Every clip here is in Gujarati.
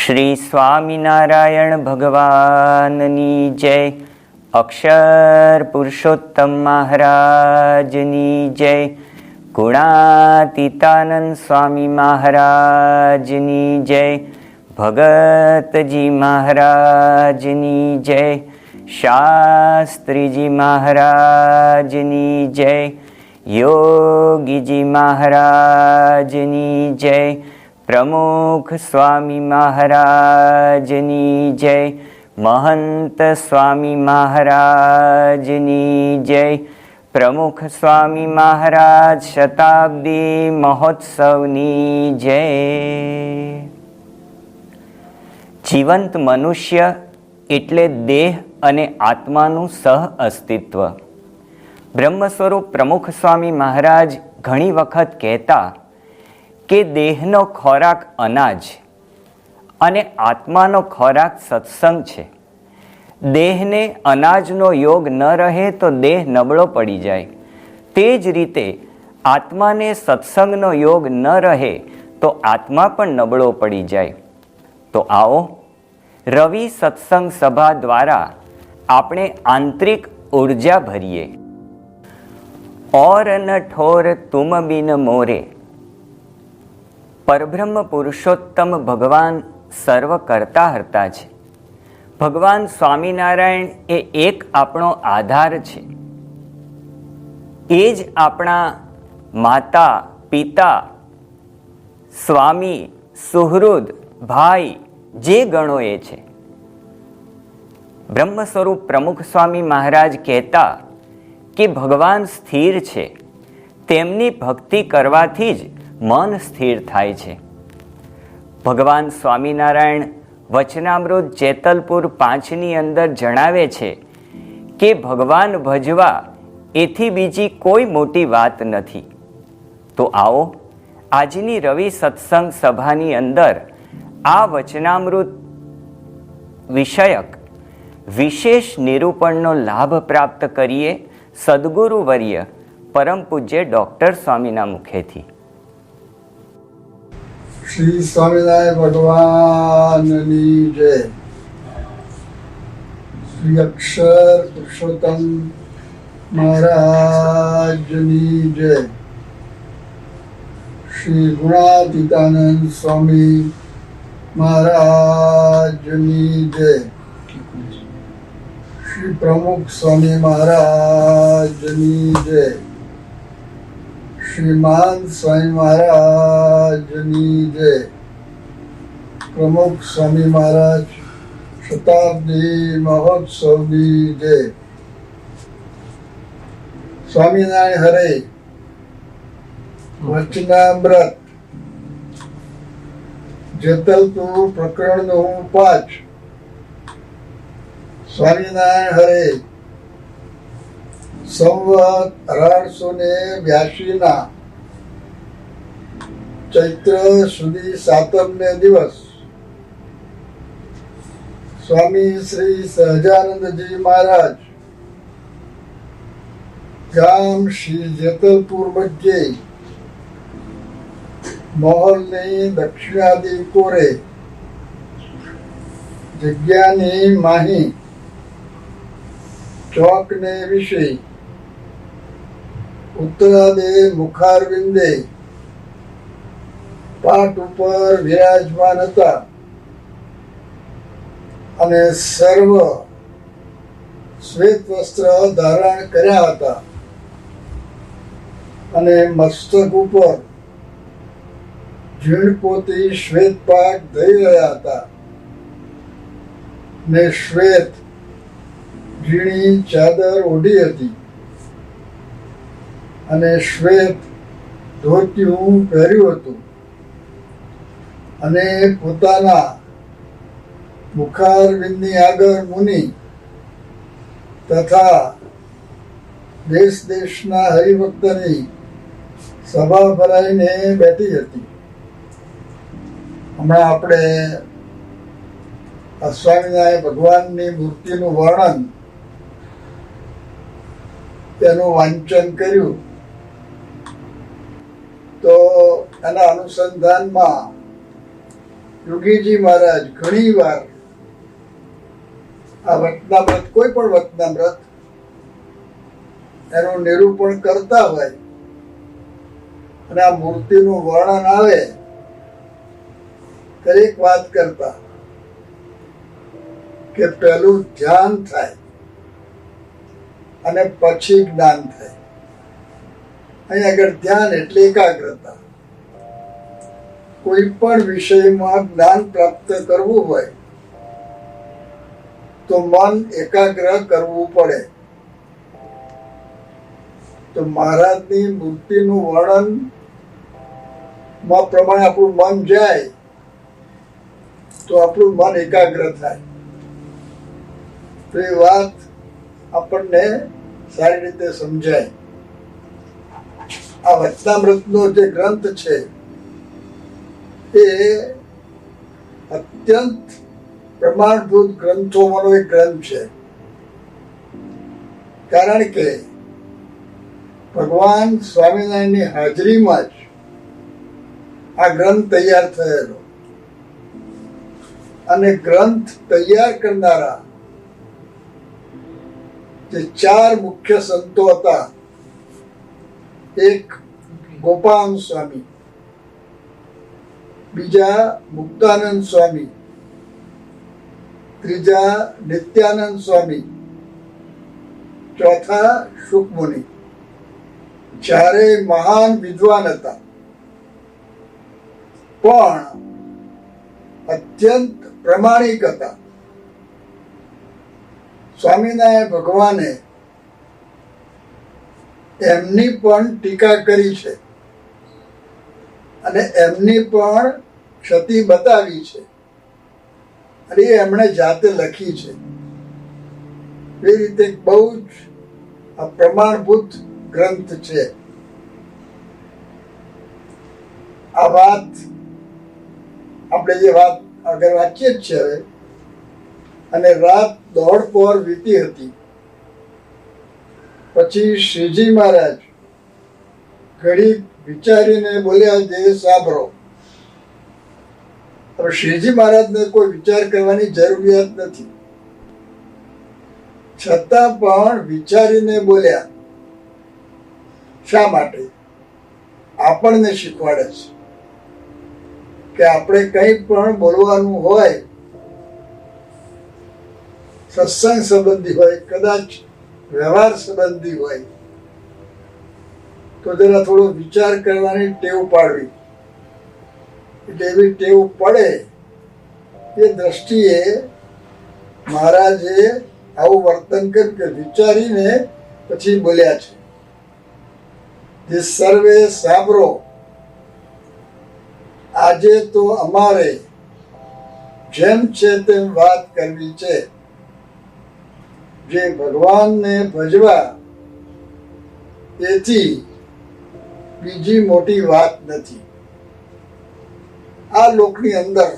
શ્રી સ્વામિનારાયણ ભગવાનની જય. અક્ષર પુરુષોત્તમ મહારાજની જય. ગુણાતીતાનંદ સ્વામી મહારાજની જય. ભગતજી મહારાજની જય. શાસ્ત્રીજી મહારાજની જય. યોગીજી મહારાજની જય. પ્રમુખ સ્વામી મહારાજની જય. મહંત સ્વામી મહારાજની જય. પ્રમુખ સ્વામી મહારાજ શતાબ્દી મહોત્સવની જય. જીવંત મનુષ્ય એટલે દેહ અને આત્માનું સહ અસ્તિત્વ. બ્રહ્મ સ્વરૂપ પ્રમુખ સ્વામી મહારાજ ઘણી વખત કહેતા કે દેહનો ખોરાક અનાજ અને આત્માનો ખોરાક સત્સંગ છે. દેહને અનાજનો યોગ ન રહે તો દેહ નબળો પડી જાય. તે જ રીતે આત્માને સત્સંગનો યોગ ન રહે તો આત્મા પણ નબળો પડી જાય. તો આવો રવિ સત્સંગ સભા દ્વારા આપણે આંતરિક ઉર્જા ભરીએ. ઓર ન ઠોર તુમ બિન મોરે. પરબ્રહ્મ પુરુષોત્તમ ભગવાન સર્વ કરતા હર્તા છે. ભગવાન સ્વામિનારાયણ એ એક આપણો આધાર છે. એ જ આપણા માતા, પિતા, સ્વામી, સુહૃદ, ભાઈ જે ગણો એ છે. બ્રહ્મ સ્વરૂપ પ્રમુખ સ્વામી મહારાજ કહેતા કે ભગવાન સ્થિર છે. તેમની ભક્તિ કરવાથી જ મન સ્થિર થાય છે. ભગવાન સ્વામિનારાયણ વચનામૃત જેતલપુર 5ની અંદર જણાવે છે કે ભગવાન ભજવા એથી બીજી કોઈ મોટી વાત નથી. તો આવો આજની રવિ સત્સંગ સભાની અંદર આ વચનામૃત વિષયક વિશેષ નિરૂપણનો લાભ પ્રાપ્ત કરીએ સદગુરુ વર્ય પરમ પૂજ્ય ડૉક્ટર સ્વામીના મુખેથી. શ્રી સ્વામિનારાયણ ભગવાનની જય. શ્રી અક્ષર પુરુષોત્તમ મહારાજની જય. શ્રી ગુણાતીતાનંદ સ્વામી મહારાજની જય. શ્રી પ્રમુખ સ્વામી મહારાજની જય. શ્રીમાન સ્વામી મહારાજની જય. પ્રમુખ સ્વામી મહારાજ શતાબ્દી મહોત્સવની જય. સ્વામિનારાયણ હરે વચનામૃત જેતલપુર પ્રકરણનું 5. સ્વામિનારાયણ હરે સંવત 1882 ચૈત્ર સુધી 7મ દિવસ સ્વામી શ્રી સહજાનંદજી મહારાજ ગામ શ્રી જેતલપુર મધ્યે મહોલની દક્ષિણાદી કોરે જગ્યાની માહી ચોકને વિશે ઉત્તરાદે મુખારવિંદે પાટ ઉપર વિરાજમાન હતા અને સર્વ શ્વેત વસ્ત્ર ધારણ કર્યા હતા અને મસ્તક ઉપર ઝીણપોતી શ્વેત પાટ ધરી રહ્યા હતા ને શ્વેત ઝીણી ચાદર ઓઢી હતી અને શ્વેત ધોતિયું પહેર્યું હતું અને પોતાના મુખારવિંદની આગળ મુનિ તથા દેશ દેશના હરિભક્તની સભા ભરાઈને બેઠી હતી. હમણાં આપણે સ્વામિનારાયણ ભગવાનની મૂર્તિનું વર્ણન તેનું વાંચન કર્યું. તો એના અનુસંધાનમાં યોગીજી મહારાજ ઘણી વાર આ વચનામૃત, કોઈ પણ વચનામૃત એનું નિરૂપણ કરતા હોય અને આ મૂર્તિનું વર્ણન આવે ત્યારે એક વાત કરતા કે પહેલું ધ્યાન થાય અને પછી જ્ઞાન થાય. અહીં આગળ ધ્યાન એટલે એકાગ્રતા. કોઈ પણ વિષયમાં જ્ઞાન પ્રાપ્ત કરવું હોય તો મન એકાગ્ર કરવું પડે. તો મહારાજની મૂર્તિનું વર્ણન માં પ્રમાણે આપણું મન જાય તો આપણું મન એકાગ્ર થાય. તો એ વાત આપણને સારી રીતે સમજાય. આ વચનામૃતનો જે ગ્રંથ છે એ અત્યંત પ્રમાણભૂત ગ્રંથોમાંનો એક ગ્રંથ છે. કારણ કે ભગવાન સ્વામિનારાયણની હાજરીમાં જ આ ગ્રંથ તૈયાર થયેલો અને ગ્રંથ તૈયાર કરનારા જે 4 મુખ્ય સંતો હતા, એક ગોપાલ સ્વામી, બીજા મુક્તાનંદ સ્વામી, ત્રીજા નિત્યાનંદ સ્વામી, ચોથા શુકમુનિ. ચારેય મહાન વિદ્વાન હતા પણ અત્યંત પ્રમાણિક હતા. સ્વામિનારાયણ ભગવાને એમની પણ ટીકા કરી છે અને એમની પણ ક્ષતિ બતાવી છે અને એ એમણે જાતે લખી છે. એ રીતે બહુ જ પ્રમાણભૂત ગ્રંથ છે. આ વાત આપણે જે વાત આગળ વાંચીએ જ છે હવે, અને રાત દોઢ પહોર વીતી હતી. પછી શ્રીજી મહારાજ ઘડી વિચારીને બોલ્યા, જે સાંભળો. હવે શ્રીજી મહારાજને કોઈ વિચાર કરવાની જરૂરિયાત નથી, છતાં પણ વિચારીને બોલ્યા. શા માટે? આપણને શીખવાડે છે કે આપણે કંઈ પણ બોલવાનું હોય, સત્સંગ સંબંધી હોય, કદાચ વ્યવહાર સંબંધી હોય, તો જરા થોડો વિચાર કરવાની ટેવ પાડવી. એટલે એવી ટેવ પડે એ દ્રષ્ટિએ મહારાજે આવું વર્તન કર્યું કે વિચારીને પછી બોલ્યા છે. જે સર્વે સાંભળો, આજે તો અમારે જેમ છે તેમ વાત કરવી છે. જે ભગવાનને ભજવા એથી બીજી મોટી વાત નથી. આ લોકની અંદર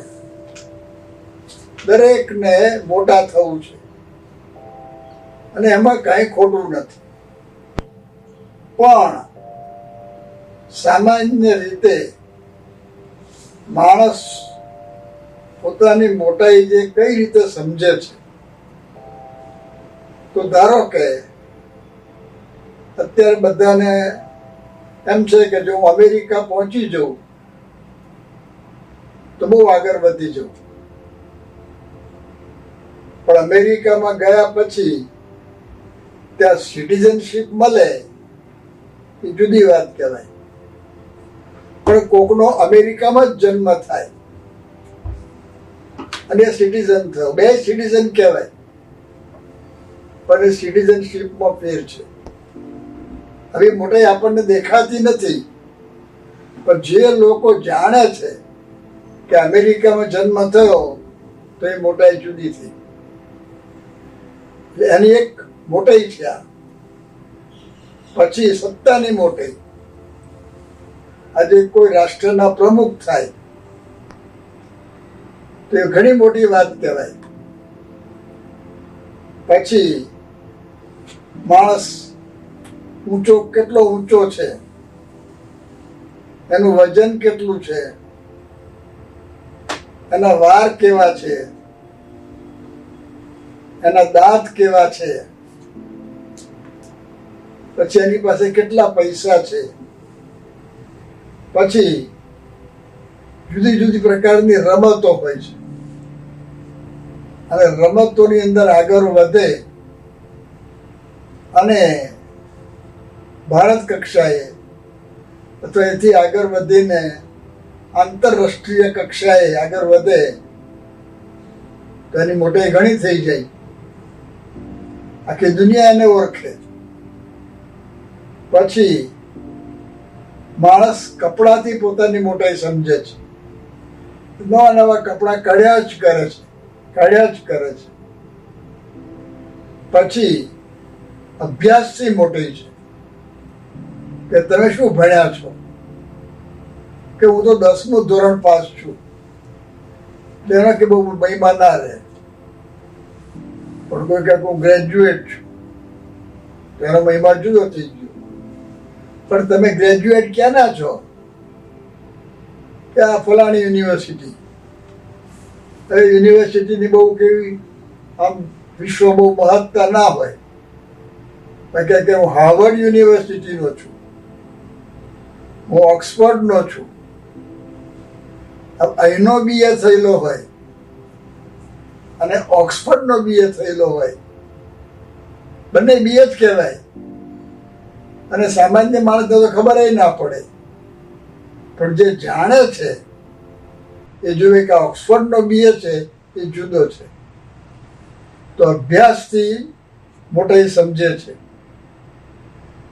દરેકને મોટા થવું છે અને એમાં કાંઈ ખોટું નથી. પણ સામાન્ય રીતે માણસ પોતાની મોટાઈ જે કઈ રીતે સમજે છે, તો ધારો કે અત્યારે બધાને એમ છે કે જો હું અમેરિકા પહોંચી જાઉં તો બહુ આગળ વધી જાઉં. પણ અમેરિકામાં ગયા પછી ત્યાં સિટીઝનશીપ મળે એ જુદી વાત કહેવાય. પણ કોકનો અમેરિકામાં જ જન્મ થાય અને સિટીઝન થયો, બે સિટીઝન કહેવાય. પણ એ સિટીઝનશીપમાં ફેર છે. હવે મોટાઈ આપણને દેખાતી નથી, પણ જે લોકો જાણે છે કે અમેરિકામાં જન્મ થયો તો એ મોટાઈ જુદી થઈ. એની એક મોટાઈ છે. આ પછી સત્તાની મોટાઈ. આજે કોઈ રાષ્ટ્રના પ્રમુખ થાય તો એ ઘણી મોટી વાત કહેવાય. પછી માણસ ઊંચો કેટલો ઊંચો છે, એનું વજન કેટલું છે, એના વાર કેવા છે, એના દાંત કેવા છે, પછી એની પાસે કેટલા પૈસા છે, પછી જુદી જુદી પ્રકારની રમતો હોય છે. અને રમતોની અંદર આગળ વધે અને ભારત કક્ષાએ અથવા એથી આગળ વધીને આંતરરાષ્ટ્રીય કક્ષાએ આગળ વધે તો એની મોટાઈ ઘણી થઈ જાય. આખી દુનિયા એને ઓળખે. પછી માણસ કપડાથી પોતાની મોટાઈ સમજે છે. નવા નવા કપડા કાઢ્યા જ કરે છે, કાઢ્યા જ કરે છે. પછી અભ્યાસથી મોટી છે કે તમે શું ભણ્યા છો, કે હું તો 10મું ધોરણ પાસ છું. તેના કે બહુ મહિમા ના રહે. પણ કોઈ કહે હું ગ્રેજ્યુએટ છું, તેનો મહિમા જુદો થઈ ગયો. પણ તમે ગ્રેજ્યુએટ ક્યાંના છો? કે આ ફલાણી યુનિવર્સિટી. હવે યુનિવર્સિટીની બહુ કેવી આમ વિશ્વ બહુ મહત્તા ના હોય. કહે કે હું હાર્વર્ડ યુનિવર્સિટીનો છું, હું ઓક્સફર્ડનો છું. અહીંનો બીએ થયેલો હોય અને ઓક્સફર્ડનો બીએ થયેલો હોય, બંને બીએ જ કહેવાય. અને સામાન્ય માણસને તો ખબર ના પડે. પણ જે જાણે છે એ જોવે કે ઓક્સફર્ડનો બીએ છે એ જુદો છે. તો અભ્યાસથી મોટાઈ સમજે છે.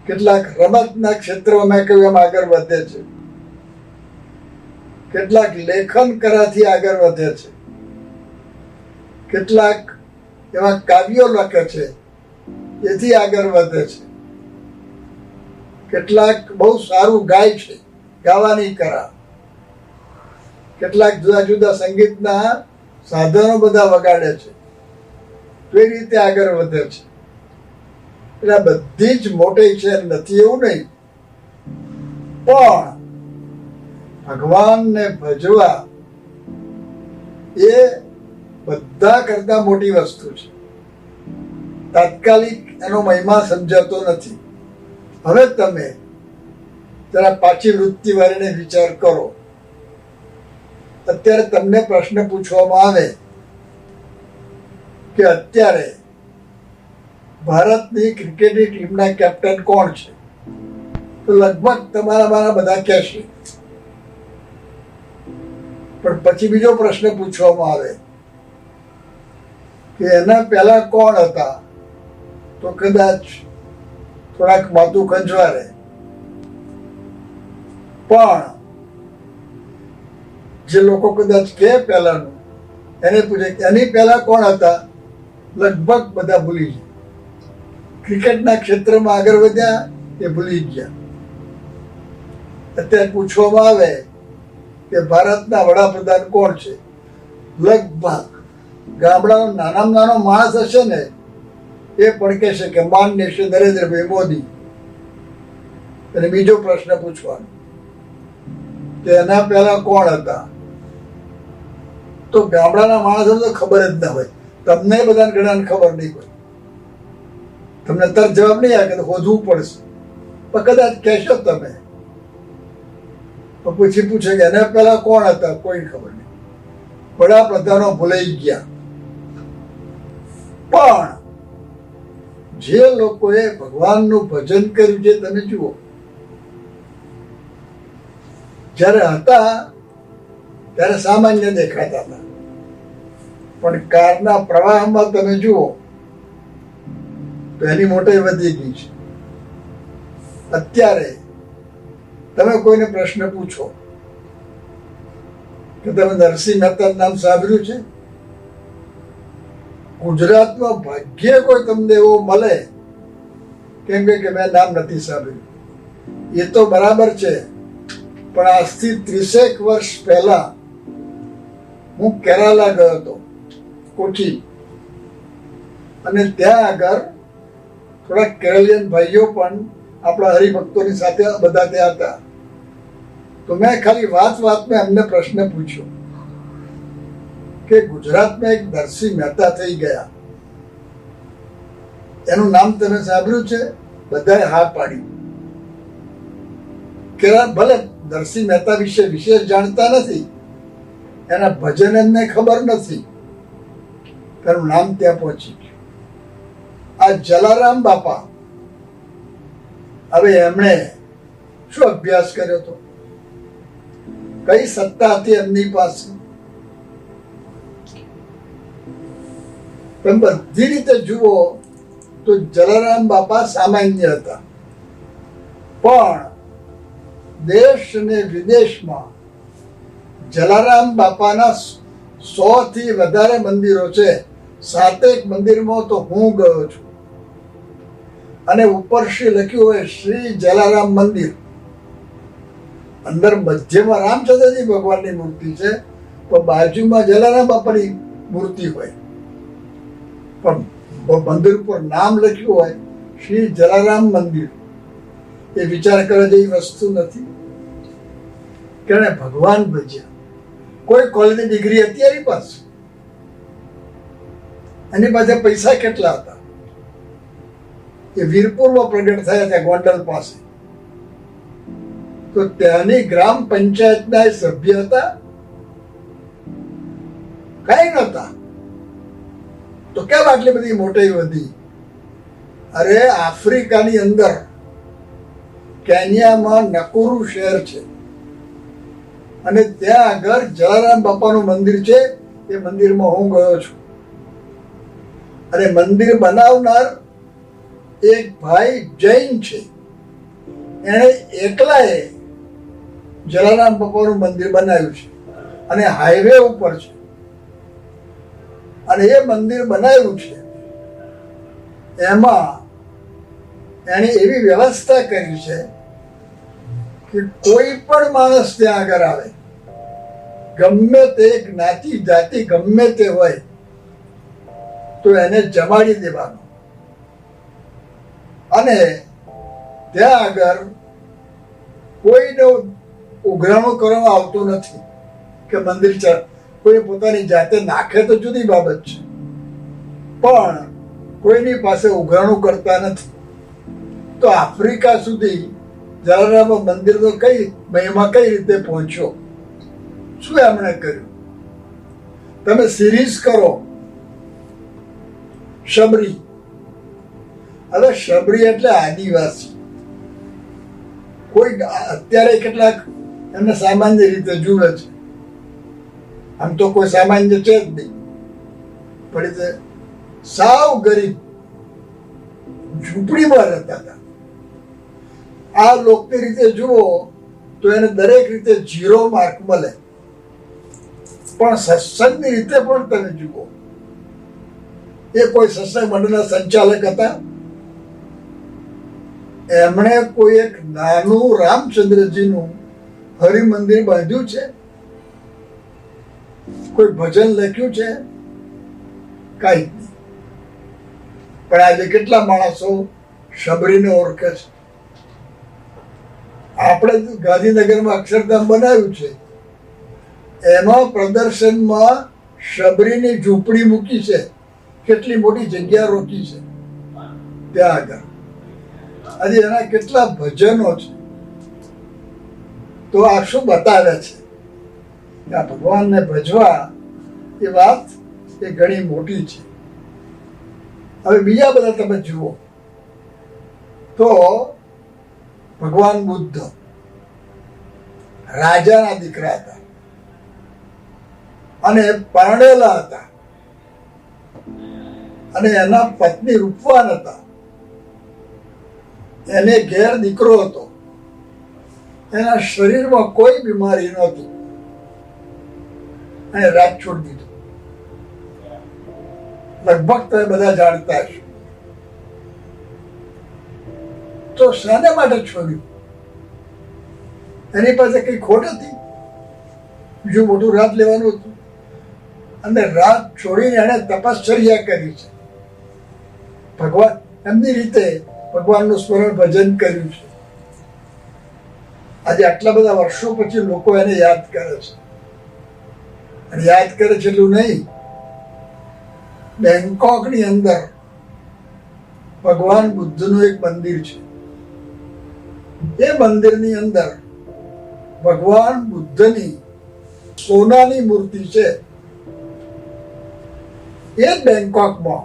કેટલાક રમતના ક્ષેત્રમાં કહ્યું એમ આગળ વધે છે, કેટલાક લેખન કરાથી આગળ વધે છે, કેટલાક એવા કાવ્યો લખે છે એથી આગળ વધે છે, કેટલાક બહુ સારું ગાય છે, ગાવાની કરા, કેટલાક જુદા જુદા સંગીતના સાધનો બધા વગાડે છે, તો એ રીતે આગળ વધે છે. એટલે આ બધી જ મોટી છે, નથી એવું નહીં. પણ ભગવાનને ભજવા એ બધા કરતા મોટી વસ્તુ છે. તાત્કાલિક એનો મહિમા સમજાતો નથી. હવે તમે જરા પાછી વૃત્તિ વાળીને વિચાર કરો. અત્યારે તમને પ્રશ્ન પૂછવામાં આવે કે અત્યારે ભારતની ક્રિકેટની ટીમના કેપ્ટન કોણ છે, તો લગભગ તમારા મારા બધા કહેશે. પણ પછી બીજો પ્રશ્ન પૂછવામાં આવે કે એના પહેલા કોણ હતા, તો કદાચ થોડાક માથું ખંજવારે. પણ જે લોકો કદાચ કે પહેલાનું એને પૂછે કે એની પહેલા કોણ હતા, લગભગ બધા ભૂલી જાય. ક્રિકેટના ક્ષેત્રમાં આગળ વધ્યા એ ભૂલી ગયા. અત્યારે પૂછવામાં આવે કે ભારતના વડાપ્રધાન કોણ છે, લગભગ ગામડાનો નાનામાં નાનો માણસ હશે ને એ પણ કહેશે કે માનનીય શ્રી નરેન્દ્રભાઈ મોદી. અને બીજો પ્રશ્ન પૂછવાનો કે એના પહેલા કોણ હતા, તો ગામડાના માણસો તો ખબર જ ના હોય. તમને બધાને ઘણાને ખબર નહીં હોય. તમને તરત જવાબ નહીં આવે કે શોધવું પડશે, પણ કદાચ કહેશો તમે. પછી પૂછે કે એના પહેલા કોણ હતા, કોઈ ખબર નહીં. વડાપ્રધાનો ભૂલાઈ ગયા. પણ જે લોકોએ ભગવાનનું ભજન કર્યું છે તમે જુઓ. જ્યારે હતા ત્યારે સામાન્ય દેખાતા હતા, પણ કારના પ્રવાહમાં તમે જુઓ તો એની મોટાઈ વધી ગઈ છે. અત્યારે તમે કોઈને પ્રશ્ન પૂછો કે તમે નરસિંહ મહેતાનું નામ સાંભળ્યું છે? ગુજરાતમાં ભાગ્યે કોઈ તમને એવો મળે કેમ કે મેં નામ નથી સાંભળ્યું. એ તો બરાબર છે, પણ આજથી 30 વર્ષ પહેલા હું કેરાલા ગયો હતો, કોચી. અને ત્યાં આગળ થોડા કેરલિયન ભાઈઓ પણ આપણા હરિભક્તોની સાથે બધા ત્યાં હતા. તો મેં ખાલી વાતમાં એમને પ્રશ્ન પૂછ્યો કે ગુજરાતમાં એક નરસિંહ મહેતા થઈ ગયા. એનું નામ તમે સાંભળ્યું છે? બધાએ હા પાડી. કે ભલે નરસિંહ મહેતા વિશે વિશેષ જાણતા નથી, એના ભજન એમને ખબર નથી, એનું નામ ત્યાં પહોંચી ગયું. આ જલારામ બાપા, હવે એમણે શું અભ્યાસ કર્યો હતો? કઈ સત્તા હતી એમની પાસે? તમે બધી રીતે જુઓ તો જલારામ બાપા સામાન્ય હતા, પણ દેશ અને વિદેશમાં જલારામ બાપાના 100 થી વધારે મંદિરો છે. 7 મંદિરમાં તો હું ગયો છું, અને ઉપર શ્રી લખ્યું હોય શ્રી જલારામ મંદિર. અંદર મધ્યમાં રામચંદ્રજી ભગવાનની મૂર્તિ છે, પણ બાજુમાં જલારામ બાપાની મૂર્તિ હોય, પણ મંદિર ઉપર નામ લખ્યું હોય શ્રી જલારામ મંદિર. એ વિચાર કરવા જેવી વસ્તુ નથી. કેણે ભગવાન ભજ્યા. કોઈ કોલેજની ડિગ્રી હતી એની પાસે? એની પાસે પૈસા કેટલા હતા? એ વીરપુરમાં પ્રગટ થયા હતા, ગોંડલ પાસે. તો ત્યાંની ગ્રામ પંચાયતના સભ્ય હતા? કઈ નહોતા. તો કેમ આટલી બધી મોટી વધી? અરે આફ્રિકાની અંદર કેન્યામાં નકુરુ શહેર છે, અને ત્યાં આગળ જલારામ બાપાનું મંદિર છે. એ મંદિરમાં હું ગયો છું, અને મંદિર બનાવનાર એક ભાઈ જૈન છે. એણે એકલાએ જલારામ બાપાનું મંદિર બનાવ્યું છે, અને હાઈવે ઉપર છે. અને એ મંદિર બનાવ્યું છે, એમાં એણે એવી વ્યવસ્થા કરી છે કે કોઈ પણ માણસ ત્યાં આગળ આવે, ગમે તે જ્ઞાતિ જાતિ ગમે તે હોય, તો એને જમાડી દેવાનો. અને ત્યાં આગળ કોઈને ઉઘરાણું કરવામાં આવતું નથી કે મંદિર કોઈ પોતાની જાતે નાખે તો જુદી બાબત છે, પણ કોઈની પાસે ઉઘરાણું કરતા નથી. તો આફ્રિકા સુધી જલારામ મંદિરનો કઈ મહિમા કઈ રીતે પહોંચ્યો? શું એમણે કર્યું? તમે સિરીઝ કરો શબરી. હવે શબરી એટલે આદિવાસી. કોઈ અત્યારે કેટલાક એમને સામાન્ય રીતે જુએ છે, આમ તો કોઈ સામાન્ય છે જ નહીં, પણ એ સાવ ગરીબ ઝૂંપડીમાં રહેતા હતા. આ લોકની રીતે જુઓ તો એને દરેક રીતે 0 માર્ક મળે, પણ સત્સંગની રીતે પણ તમે જુઓ, એ કોઈ સત્સંગ મંડળના સંચાલક હતા. એમણે કોઈ એક નાનું રામચંદ્રજીનું હરિમંદિર બાંધ્યું છે? કોઈ ભજન લખ્યું છે? કઈ નહીં. પણ આજે કેટલા માણસો શબરીને ઓળખે છે? આપણે ગાંધીનગરમાં અક્ષરધામ બનાવ્યું છે, એમાં પ્રદર્શનમાં શબરીની ઝૂંપડી મૂકી છે. કેટલી મોટી જગ્યા રોકી છે ત્યાં આગળ. આજે એના કેટલા ભજનો છે. તો આ શું બતાવે છે કે આ ભગવાનને ભજવા એ વાત એ ઘણી મોટી છે. હવે બીજા બધા તમે જુઓ તો ભગવાન બુદ્ધ રાજાના દીકરા હતા, અને પરણેલા હતા, અને એના પત્ની રૂપવાન હતા. એને ઘેર દીકરો હતો, એના શરીરમાં કોઈ બીમારી નહોતી, અને રાજ છોડી દીધો. લગભગ તમે બધા જાણતા હશો. તો શાને માટે છોડ્યું? એની પાસે કઈ ખોટ હતી? બીજું મોટું રાત લેવાનું હતું, અને રાત છોડીને એને તપશ્ચર્યા કરી છે. ભગવાન એમની રીતે ભગવાનનું સ્મરણ ભજન કર્યું છે. આજે આટલા બધા વર્ષો પછી લોકો એને યાદ કરે છે. અને યાદ કરે છે એટલું નહીં, બેંકોકની અંદર ભગવાન બુદ્ધનું એક મંદિર છે. એ મંદિરની અંદર ભગવાન બુદ્ધની સોનાની મૂર્તિ છે. એ જ બેંકોકમાં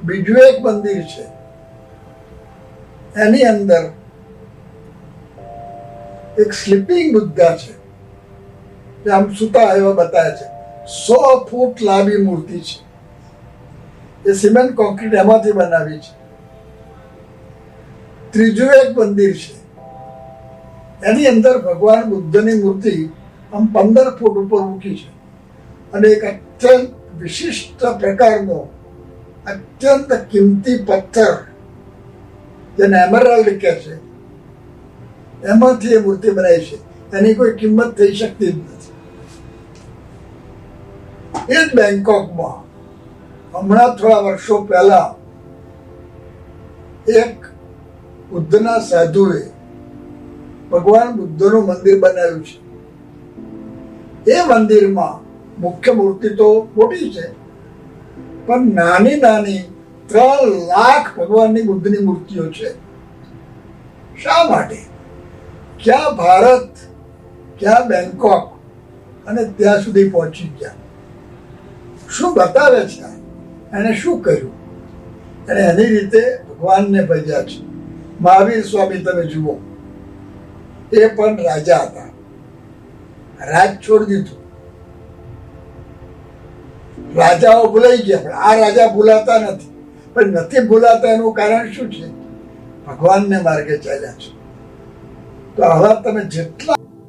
બીજું એક મંદિર છે, એની અંદર એક સ્લીપિંગ બુદ્ધા છે, જે આમ સુતા એવા બતાવે છે. 100 ફૂટ લાંબી મૂર્તિ છે. એ સિમેન્ટ કોન્ક્રીટ એમાંથી બનાવી છે. ત્રીજું એક મંદિર છે, એની અંદર ભગવાન બુદ્ધની મૂર્તિ આમ 15 ફૂટ ઉપર મૂકી છે, અને એક અત્યંત વિશિષ્ટ પ્રકારનો અત્યંત કિંમતી પથ્થર, જેને એમરલ્ડ કહે છે, એમાંથી એ મૂર્તિ બનાવી છે. એની કોઈ કિંમત થઈ શકતી જ નથી. એ જ બેંકોકમાં હમણાં થોડા વર્ષો પહેલા એક બુદ્ધના સાધુએ ભગવાન બુદ્ધનું મંદિર બનાવ્યું છે. એ મંદિરમાં મુખ્ય મૂર્તિ તો મોટી છે, પણ નાની નાની 3 લાખ ભગવાનની બુદ્ધની મૂર્તિઓ છે. શા માટે? ક્યાં ભારત, ક્યાં બેંકોક, અને ત્યાં સુધી પહોંચી ગયા? શું બતાવે છે? એને શું કર્યું? એને એની રીતે ભગવાનને ભજ્યા છે. મહાવીર સ્વામી તમે જુઓ, એ પણ રાજા હતા, રાજ છોડી દીધું. રાજાઓ ભૂલાઈ ગયા, પણ આ રાજા ભૂલાતા નથી. પણ નથી ભૂલાતા એનું કારણ શું છે? ભગવાનને માર્ગે ચાલ્યા છે. તો આવા તમે જેટલા